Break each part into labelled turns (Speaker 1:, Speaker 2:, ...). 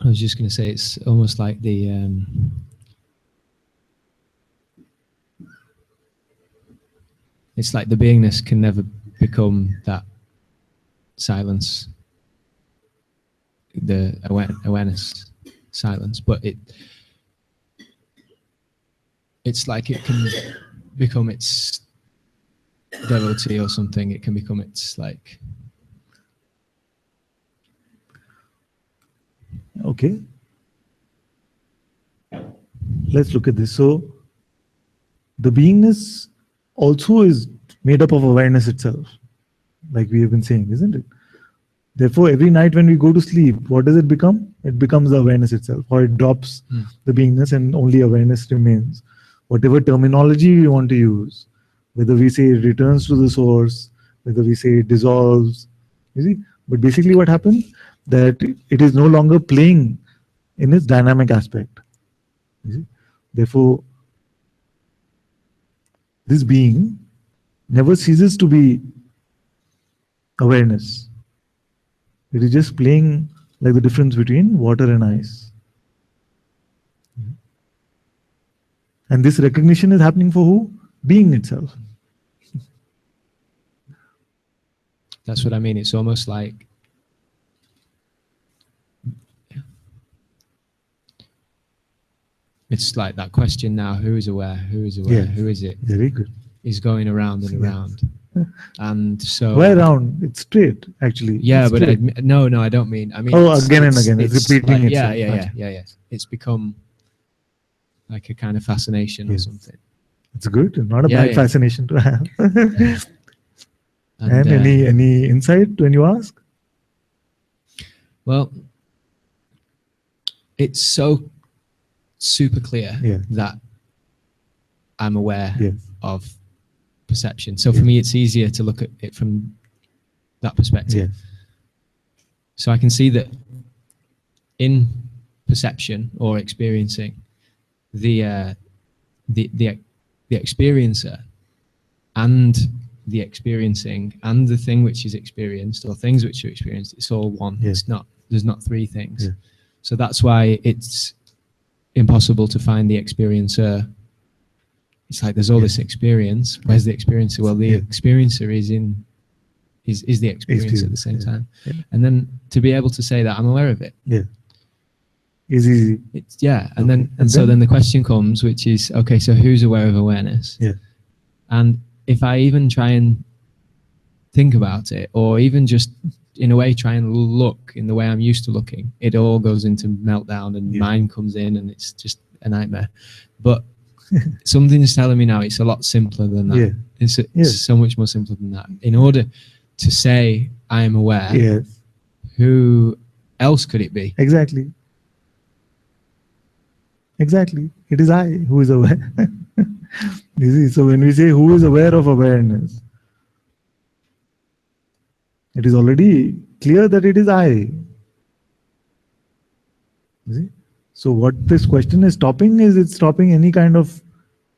Speaker 1: I was just going to say it's almost like the it's like the beingness can never become that silence, the awareness silence, but it's like it can become its devotee or something. It can become its like.
Speaker 2: Okay. Let's look at this. So the beingness also is made up of awareness itself, like we have been saying, isn't it? Therefore, every night when we go to sleep, what does it become? It becomes the awareness itself, or it drops the beingness and only awareness remains. Whatever terminology we want to use, whether we say it returns to the source, whether we say it dissolves, you see. But basically what happens, that it is no longer playing in its dynamic aspect. You see? Therefore, this being never ceases to be awareness. It is just playing like the difference between water and ice. And this recognition is happening for who? Being itself.
Speaker 1: That's what I mean. It's almost like it's like that question now: who is aware? Who is aware?
Speaker 2: Yes.
Speaker 1: Who is it?
Speaker 2: Very good.
Speaker 1: Is going around and around, and so
Speaker 2: why around? It's straight, actually.
Speaker 1: Yeah,
Speaker 2: it's
Speaker 1: but no, I don't mean. I mean.
Speaker 2: Oh, again and again. It's repeating
Speaker 1: like,
Speaker 2: itself.
Speaker 1: Yeah. It's become like a kind of fascination or something.
Speaker 2: It's good. Not a bad fascination to have. And any insight when you ask?
Speaker 1: Well, it's so super clear that I'm aware of perception. So for me, it's easier to look at it from that perspective. So I can see that in perception or experiencing, the experiencer and the experiencing and the thing which is experienced or things which are experienced, it's all one. It's not. There's not three things. So that's why it's impossible to find the experiencer. It's like there's all this experience. Where's the experiencer? Well, the experiencer is the experience at the same time. And then to be able to say that I'm aware of it.
Speaker 2: Is easy.
Speaker 1: It's, and so then the question comes, which is, okay, so who's aware of awareness? And if I even try and think about it, or even just in a way try and look in the way I'm used to looking, it all goes into meltdown and mind comes in and it's just a nightmare. But something's telling me now it's a lot simpler than that. It's so much more simpler than that. In order to say I am aware, who else could it be?
Speaker 2: Exactly. It is I who is aware. You see, so when we say who is aware of awareness, it is already clear that it is I. You see? So what this question is stopping is it's stopping any kind of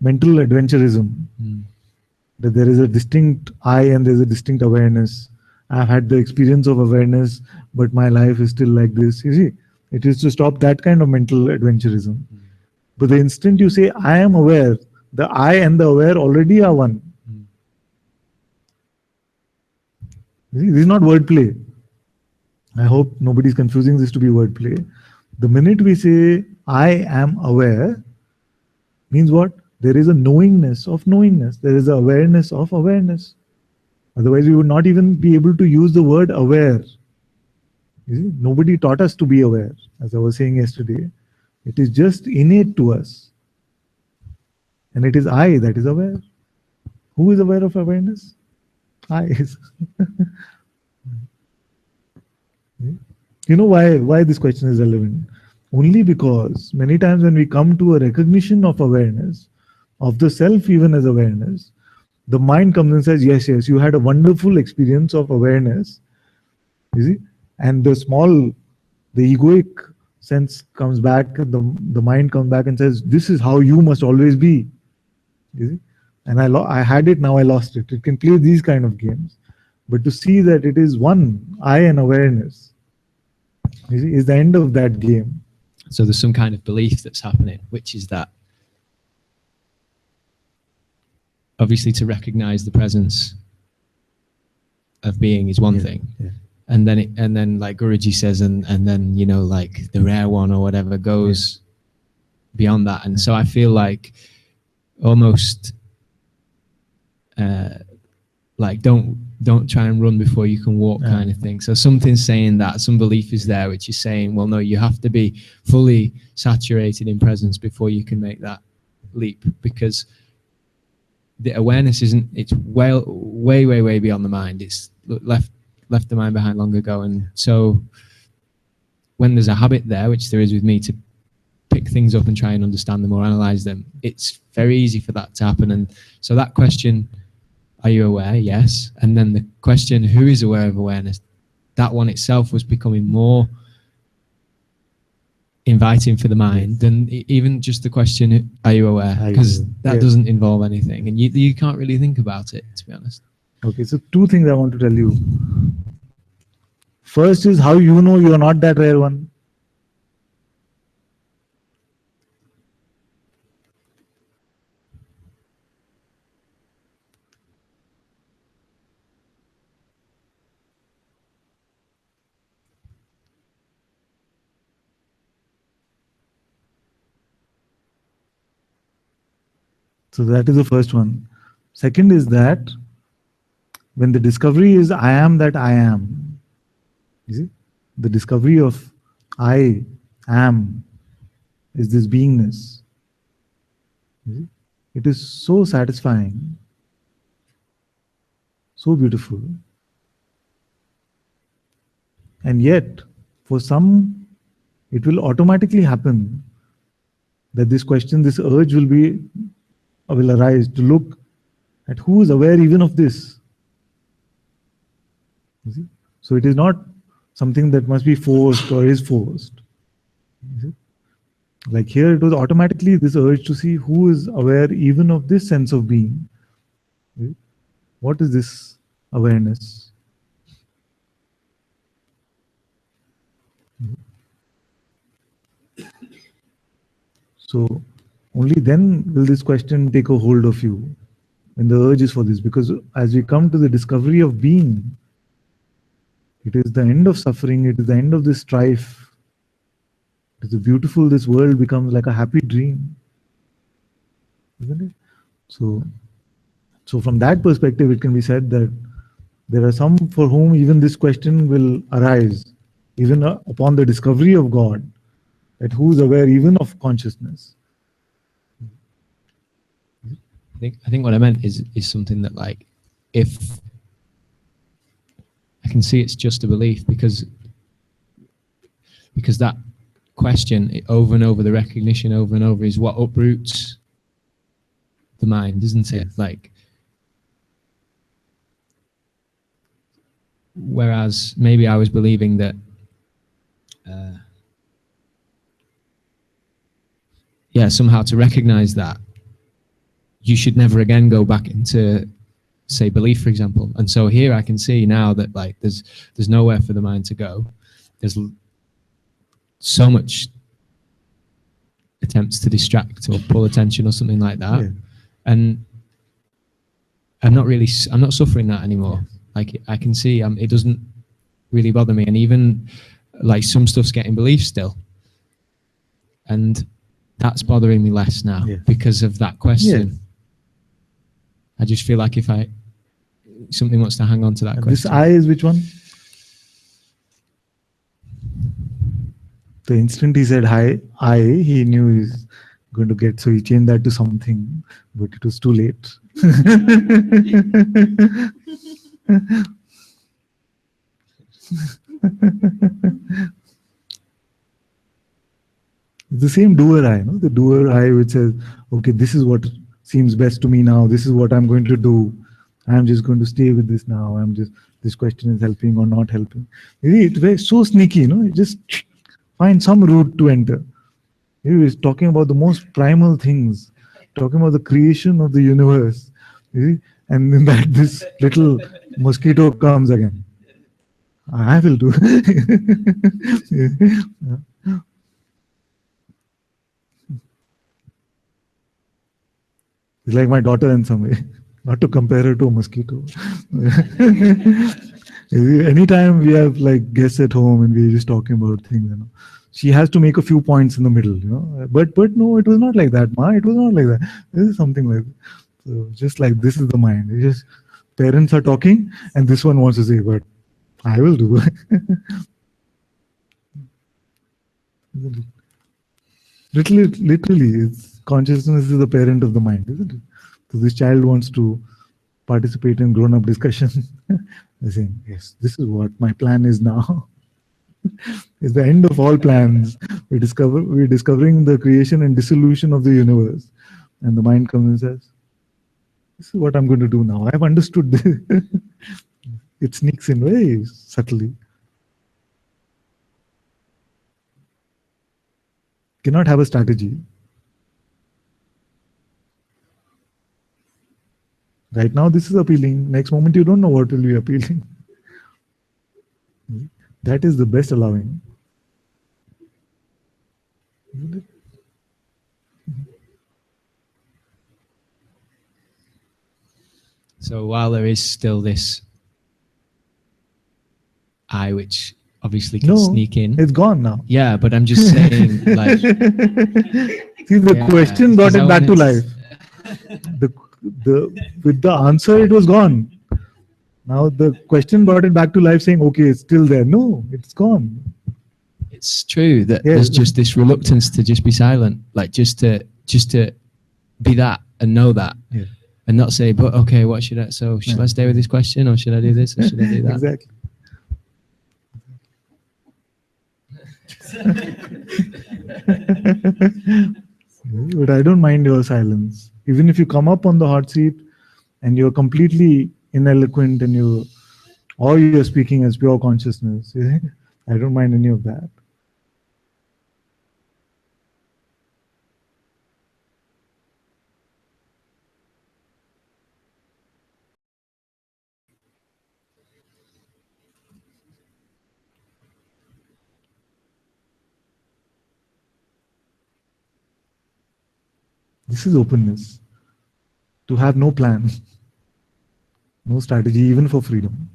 Speaker 2: mental adventurism. That there is a distinct I and there is a distinct awareness. I've had the experience of awareness, but my life is still like this. You see, it is to stop that kind of mental adventurism. But the instant you say, I am aware, the I and the aware already are one. This is not wordplay. I hope nobody is confusing this to be wordplay. The minute we say, I am aware, means what? There is a knowingness of knowingness. There is an awareness of awareness. Otherwise, we would not even be able to use the word aware. You see? Nobody taught us to be aware, as I was saying yesterday. It is just innate to us. And it is I that is aware. Who is aware of awareness? I is. You know why this question is relevant? Only because many times when we come to a recognition of awareness, of the self even as awareness, the mind comes and says, yes, you had a wonderful experience of awareness. You see? And the egoic sense comes back, the mind comes back and says, this is how you must always be. You see? And I had it, now I lost it. It can play these kind of games. But to see that it is one, I and awareness, is the end of that game.
Speaker 1: So there's some kind of belief that's happening, which is that obviously to recognize the presence of being is one thing. And then like Guruji says, and then, you know, like the rare one or whatever goes beyond that. And so I feel like almost like don't try and run before you can walk kind of thing. So something's saying that, some belief is there which is saying, well, no, you have to be fully saturated in presence before you can make that leap, because the awareness isn't, it's way beyond the mind. It's left the mind behind long ago. And so when there's a habit there, which there is with me, to pick things up and try and understand them or analyze them, it's very easy for that to happen. And so that question, are you aware? Yes. And then the question, who is aware of awareness? That one itself was becoming more inviting for the mind than even just the question, are you aware? Because that doesn't involve anything. And you can't really think about it, to be honest.
Speaker 2: Okay, so two things I want to tell you. First is how you know you are not that rare one. So that is the first one. Second is that when the discovery is I am that I am, you see, the discovery of I am is this beingness. You see? It is so satisfying, so beautiful. And yet, for some, it will automatically happen that this question, this urge will arise to look at who is aware even of this. You see? So it is not something that must be forced or is forced. You see? Like here, it was automatically this urge to see who is aware even of this sense of being. You see? What is this awareness? So only then will this question take a hold of you, when the urge is for this. Because as we come to the discovery of being, it is the end of suffering, it is the end of this strife. It is beautiful, this world becomes like a happy dream. Isn't it? So from that perspective, it can be said that there are some for whom even this question will arise, even upon the discovery of God, that who is aware even of consciousness.
Speaker 1: I think what I meant is something that, like, if I can see it's just a belief, because that question over and over, the recognition over and over, is what uproots the mind, isn't it? Like, whereas maybe I was believing that somehow to recognize that you should never again go back into, say, belief, for example. And so here I can see now that, like, there's nowhere for the mind to go. There's so much attempts to distract or pull attention or something like that. And I'm not suffering that anymore. Like, I can see it doesn't really bother me. And even like some stuff's getting belief still. And that's bothering me less now because of that question. I just feel like if something wants to hang on to that question.
Speaker 2: This I is which one? The instant he said hi, he knew he's going to get, so he changed that to something, but it was too late. The same doer I, the doer I which says, okay, this is what seems best to me now, this is what I'm going to do, I'm just going to stay with this now, this question is helping or not helping. It's very so sneaky, it just find some route to enter. He's talking about the most primal things, talking about the creation of the universe, and in that this little mosquito comes again. I will do. Yeah. It's like my daughter in some way. Not to compare her to a mosquito. Anytime we have like guests at home and we're just talking about things, she has to make a few points in the middle, But no, it was not like that, Ma. It was not like that. This is something like that. So just like this is the mind. It's just parents are talking and this one wants to say, but I will do. Literally, it's consciousness is the parent of the mind, isn't it? So this child wants to participate in grown-up discussion. They're saying, yes, this is what my plan is now. It's the end of all plans. We're discovering the creation and dissolution of the universe. And the mind comes and says, this is what I'm going to do now. I've understood this. It sneaks in very subtly. Cannot have a strategy. Right now, this is appealing. Next moment, you don't know what will be appealing. That is the best allowing.
Speaker 1: So while there is still this I, which obviously can sneak in.
Speaker 2: It's gone now.
Speaker 1: Yeah, but I'm just saying, like...
Speaker 2: See, the question brought it back to life. With the answer, it was gone. Now the question brought it back to life saying, okay, it's still there. No, it's gone.
Speaker 1: It's true that there's just this reluctance to just be silent, like just to be that and know that.
Speaker 2: Yeah.
Speaker 1: And not say, but okay, what should I, so should I stay with this question or should I do this or should I do that?
Speaker 2: Exactly. But I don't mind your silence. Even if you come up on the hot seat and you're completely ineloquent and you're speaking as pure consciousness, I don't mind any of that. This is openness. To have no plan, no strategy, even for freedom.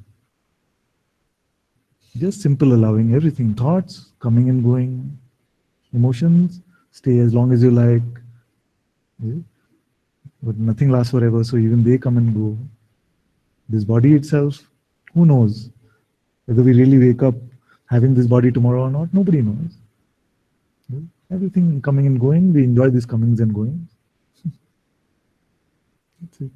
Speaker 2: Just simple allowing everything. Thoughts coming and going. Emotions stay as long as you like. But nothing lasts forever, so even they come and go. This body itself, who knows? Whether we really wake up having this body tomorrow or not, nobody knows. Everything coming and going, we enjoy these comings and goings. That's it.